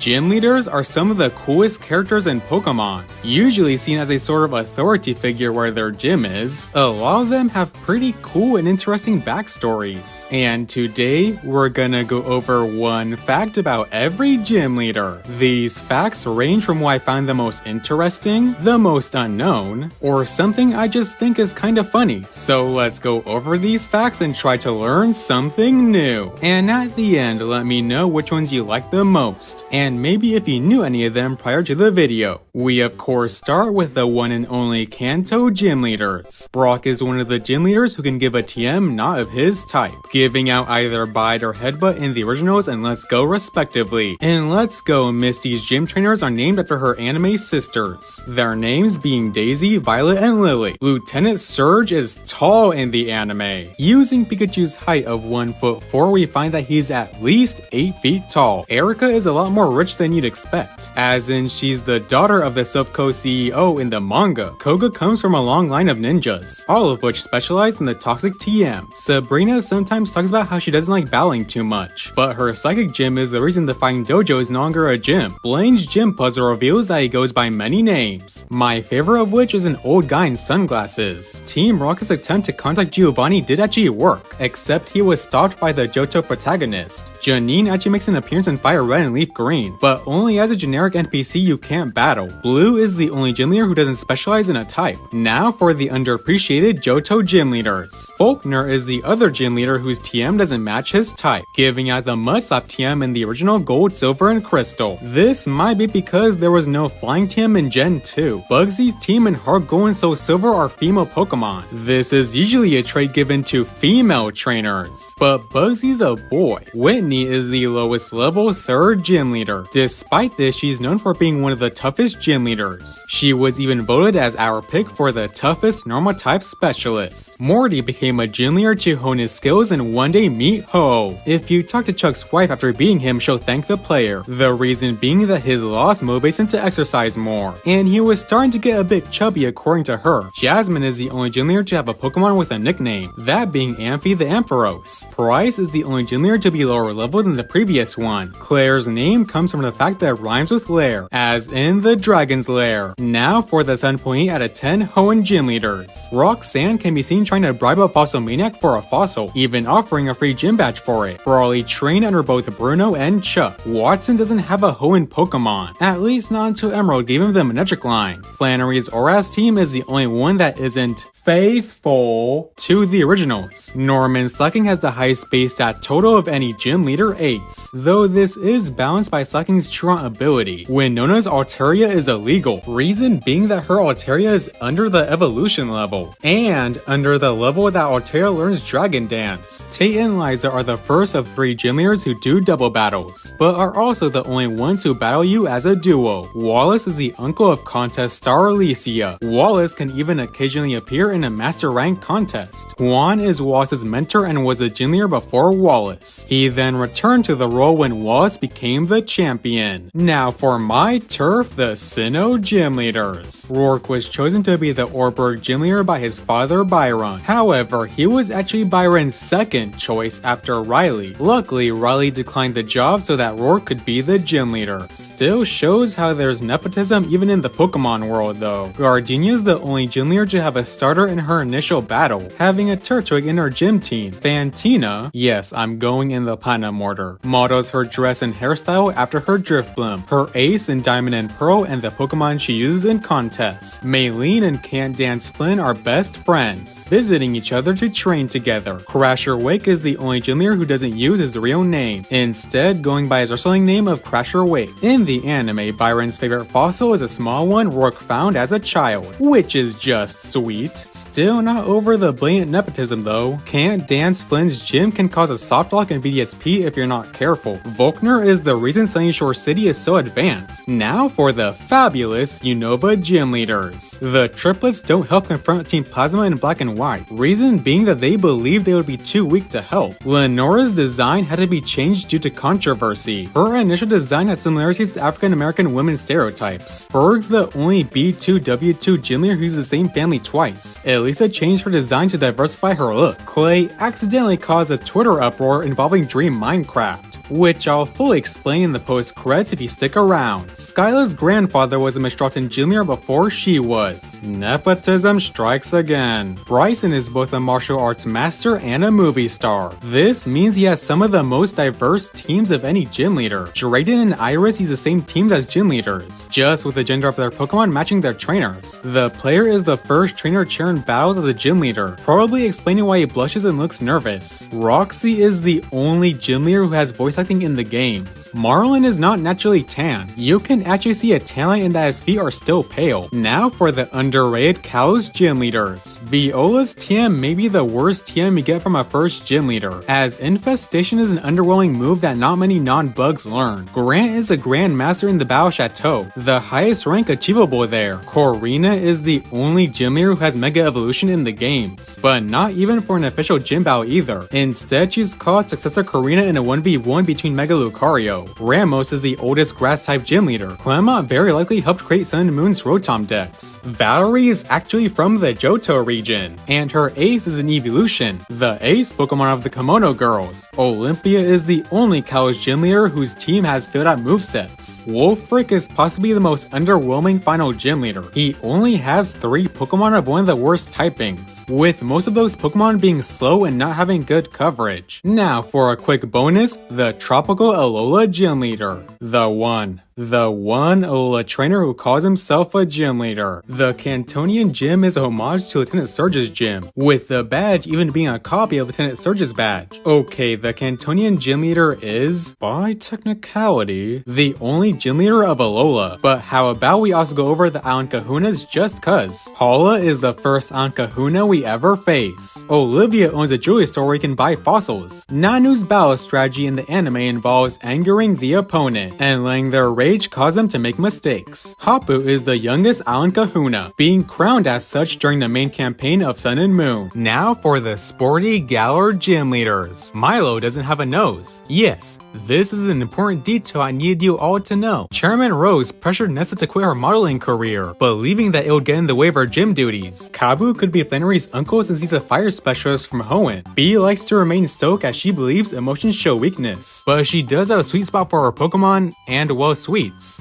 Gym leaders are some of the coolest characters in Pokémon, usually seen as a sort of authority figure where their gym is. A lot of them have pretty cool and interesting backstories. And today, we're gonna go over one fact about every gym leader. These facts range from what I find the most interesting, the most unknown, or something I just think is kind of funny. So let's go over these facts and try to learn something new. And at the end, let me know which ones you like the most, and maybe if you knew any of them prior to the video. We of course start with the one and only Kanto Gym Leaders. Brock is one of the gym leaders who can give a TM not of his type, giving out either bite or headbutt in the originals and Let's Go respectively. In Let's Go, Misty's gym trainers are named after her anime sisters, their names being Daisy, Violet, and Lily. Lieutenant Surge is tall in the anime. Using Pikachu's height of 1'4", we find that he's at least 8 feet tall. Erica is a lot more rich than you'd expect, as in she's the daughter of the Silph Co CEO in the manga. Koga comes from a long line of ninjas, all of which specialize in the toxic TM. Sabrina sometimes talks about how she doesn't like battling too much, but her psychic gym is the reason the fighting dojo is no longer a gym. Blaine's gym puzzle reveals that he goes by many names, my favorite of which is an old guy in sunglasses. Team Rocket's attempt to contact Giovanni did actually work, except he was stopped by the Johto protagonist. Janine actually makes an appearance in Fire Red and Leaf Green, but only as a generic NPC you can't battle. Blue is the only gym leader who doesn't specialize in a type. Now for the underappreciated Johto Gym Leaders. Faulkner is the other gym leader whose TM doesn't match his type, giving out the Mudslap TM in the original Gold, Silver, and Crystal. This might be because there was no Flying TM in Gen 2. Bugsy's team and Heart Gold and Soul Silver are female Pokemon. This is usually a trait given to female trainers, but Bugsy's a boy. Whitney is the lowest level 3rd gym leader. Despite this, she's known for being one of the toughest gym leaders. She was even voted as our pick for the toughest normal type specialist. Morty became a gym leader to hone his skills and one day meet Ho. If you talk to Chuck's wife after beating him, she'll thank the player. The reason being that his loss motivates him to exercise more, and he was starting to get a bit chubby according to her. Jasmine is the only gym leader to have a Pokemon with a nickname, that being Amphi the Ampharos. Price is the only gym leader to be lower level than the previous one. Claire's name comes from the fact that it rhymes with lair, as in the Dragon's Lair. Now for the 7.8 out of 10 Hoenn Gym Leaders. Roxanne can be seen trying to bribe a Fossil Maniac for a fossil, even offering a free gym badge for it. Brawly trained under both Bruno and Chuck. Watson doesn't have a Hoenn Pokemon, at least not until Emerald gave him the Manectric line. Flannery's Oras team is the only one that isn't faithful to the originals. Norman Slacking has the highest base stat total of any gym leader ace, though this is balanced by Slacking's Truant ability. Winona's Altaria is illegal, reason being that her Altaria is under the evolution level, and under the level that Altaria learns Dragon Dance. Tate and Liza are the first of 3 gym leaders who do double battles, but are also the only ones who battle you as a duo. Wallace is the uncle of contest star Alicia. Wallace can even occasionally appear in a master rank contest. Juan is Wallace's mentor and was the gym leader before Wallace. He then returned to the role when Wallace became the champion. Now for my turf, the Sinnoh Gym Leaders. Rourke was chosen to be the Orberg gym leader by his father Byron. However, he was actually Byron's second choice after Riley. Luckily, Riley declined the job so that Rourke could be the gym leader. Still shows how there's nepotism even in the Pokemon world though. Gardenia is the only gym leader to have a starter in her initial battle, having a Turtwig in her gym team. Fantina, yes, I'm going in the platinum order, models her dress and hairstyle after her Drifblim, her ace in Diamond and Pearl, and the Pokemon she uses in contests. Maylene and Can't Dance Flynn are best friends, visiting each other to train together. Crasher Wake is the only gym leader who doesn't use his real name, instead going by his wrestling name of Crasher Wake. In the anime, Byron's favorite fossil is a small one Rourke found as a child, which is just sweet. Still not over the blatant nepotism though. Can't Dance Flynn's gym can cause a soft lock in VDSP if you're not careful. Volkner is the reason Sunny Shore City is so advanced. Now for the fabulous Unova Gym Leaders. The triplets don't help confront Team Plasma in black and white, reason being that they believed they would be too weak to help. Lenora's design had to be changed due to controversy. Her initial design had similarities to African American women's stereotypes. Berg's the only B2W2 gym leader who uses the same family twice. Elisa changed her design to diversify her look. Clay accidentally caused a Twitter uproar involving Dream Minecraft. which I'll fully explain in the post-credits if you stick around. Skyla's grandfather was a Johto Gym Leader before she was. Nepotism strikes again. Bryson is both a martial arts master and a movie star. This means he has some of the most diverse teams of any gym leader. Drayden and Iris use the same teams as gym leaders, just with the gender of their Pokemon matching their trainers. The player is the first trainer chair in battles as a gym leader, probably explaining why he blushes and looks nervous. Roxy is the only gym leader who has voice acting in the games. Marlin is not naturally tan. You can actually see a tan line in that his feet are still pale. Now for the underrated Kalos Gym Leaders. Viola's TM may be the worst TM you get from a first gym leader, as Infestation is an underwhelming move that not many non-bugs learn. Grant is a Grandmaster in the Battle Chateau, the highest rank achievable there. Corina is the only gym leader who has Mega Evolution in the games, but not even for an official gym battle either. Instead, she's caught Successor Corina in a 1v1 between Mega Lucario. Ramos is the oldest Grass-type gym leader. Clemont very likely helped create Sun and Moon's Rotom decks. Valerie is actually from the Johto region, and her ace is an evolution, the ace Pokemon of the Kimono Girls. Olympia is the only Kalos Gym Leader whose team has filled out movesets. Wolfric is possibly the most underwhelming final gym leader. He only has 3 Pokemon of one of the worst typings, with most of those Pokemon being slow and not having good coverage. Now for a quick bonus, the Tropical Alola Gym Leader. The one Alola trainer who calls himself a gym leader. The Cantonian gym is a homage to Lieutenant Surge's gym, with the badge even being a copy of Lieutenant Surge's badge. Okay, the Cantonian gym leader is, by technicality, the only gym leader of Alola, but how about we also go over the Island Kahunas just cuz? Paula is the first Island Kahuna we ever face. Olivia owns a jewelry store where you can buy fossils. Nanu's battle strategy in the anime involves angering the opponent and letting their rage cause them to make mistakes. Hapu is the youngest Island Kahuna, being crowned as such during the main campaign of Sun and Moon. Now for the sporty Galar Gym Leaders. Milo doesn't have a nose. Yes, this is an important detail I needed you all to know. Chairman Rose pressured Nessa to quit her modeling career, believing that it would get in the way of her gym duties. Kabu could be Flannery's uncle since he's a fire specialist from Hoenn. Bee likes to remain stoic as she believes emotions show weakness, but she does have a sweet spot for her Pokemon and, well, sweets.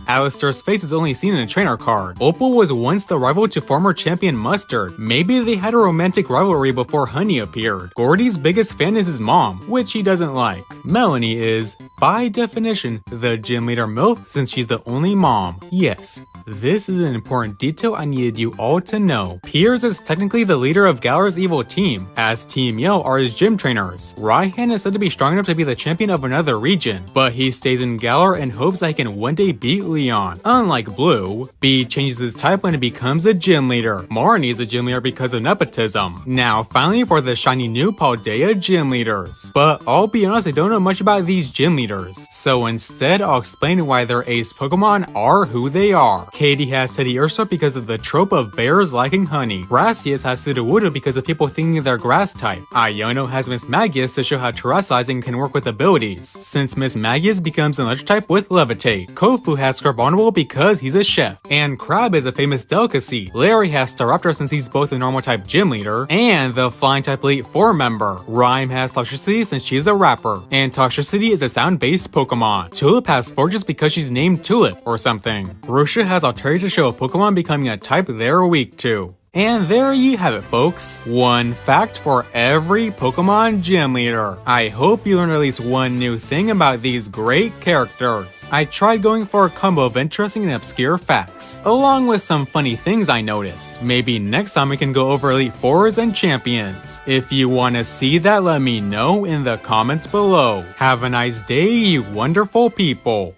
Alistair's face is only seen in a trainer card. Opal was once the rival to former champion Mustard. Maybe they had a romantic rivalry before Honey appeared. Gordy's biggest fan is his mom, which he doesn't like. Melanie is, by definition, the gym leader MILF since she's the only mom. Yes, this is an important detail I needed you all to know. Piers is technically the leader of Galar's evil team, as Team Yell are his gym trainers. Raihan is said to be strong enough to be the champion of another region, but he stays in Galar and hopes that he can one day beat Leon. Unlike Blue, B changes his type when he becomes a gym leader. Marnie is a gym leader because of nepotism. Now finally for the shiny new Paldea Gym Leaders. But I'll be honest, I don't know much about these gym leaders, so instead I'll explain why their ace Pokemon are who they are. Katie has Teddy Ursa because of the trope of bears liking honey. Gracias has Sudowoodo because of people thinking they're grass type. Iono has Miss Magius to show how terrestrializing can work with abilities, since Miss Magius becomes an electric type with Levitate. Kofu has Scribbonable because he's a chef, and Crab is a famous delicacy. Larry has Staraptor since he's both a normal type gym leader and the flying type Elite 4 member. Rhyme has Toxicity since she's a rapper, and Toxicity is a sound-based Pokemon. Tulip has Fortress because she's named Tulip or something. Rusha has Altaria to show a Pokemon becoming a type they're weak to. And there you have it, folks. One fact for every Pokemon gym leader. I hope you learned at least one new thing about these great characters. I tried going for a combo of interesting and obscure facts, along with some funny things I noticed. Maybe next time we can go over Elite Fours and Champions. If you want to see that, let me know in the comments below. Have a nice day, you wonderful people.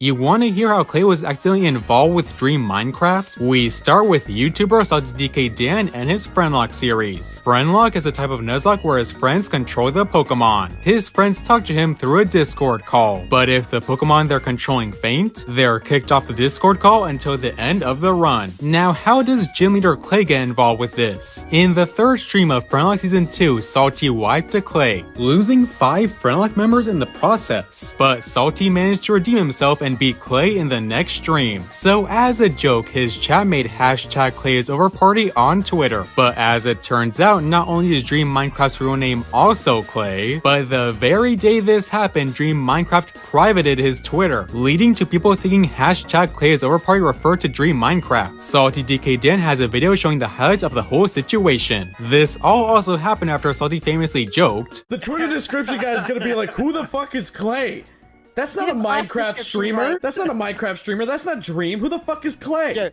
You want to hear how Clay was accidentally involved with Dream Minecraft? We start with YouTuber SaltyDK and his Friendlock series. Friendlock is a type of Nuzlocke where his friends control the Pokemon. His friends talk to him through a Discord call, but if the Pokemon they're controlling faint, they're kicked off the Discord call until the end of the run. Now, how does Gym Leader Clay get involved with this? In the third stream of Friendlock Season 2, Salty wiped to Clay, losing 5 Friendlock members in the process. But Salty managed to redeem himself and beat Clay in the next stream. So as a joke, his chat made hashtag #ClayIsOverParty on Twitter. But as it turns out, not only is Dream Minecraft's real name also Clay, but the very day this happened, Dream Minecraft privated his Twitter, leading to people thinking hashtag #ClayIsOverParty referred to Dream Minecraft. SaltyDK has a video showing the highlights of the whole situation. This all also happened after Salty famously joked, "The Twitter description guy is gonna be like, who the fuck is Clay? That's not a Minecraft streamer. That's not a Minecraft streamer. That's not Dream. Who the fuck is Clay?"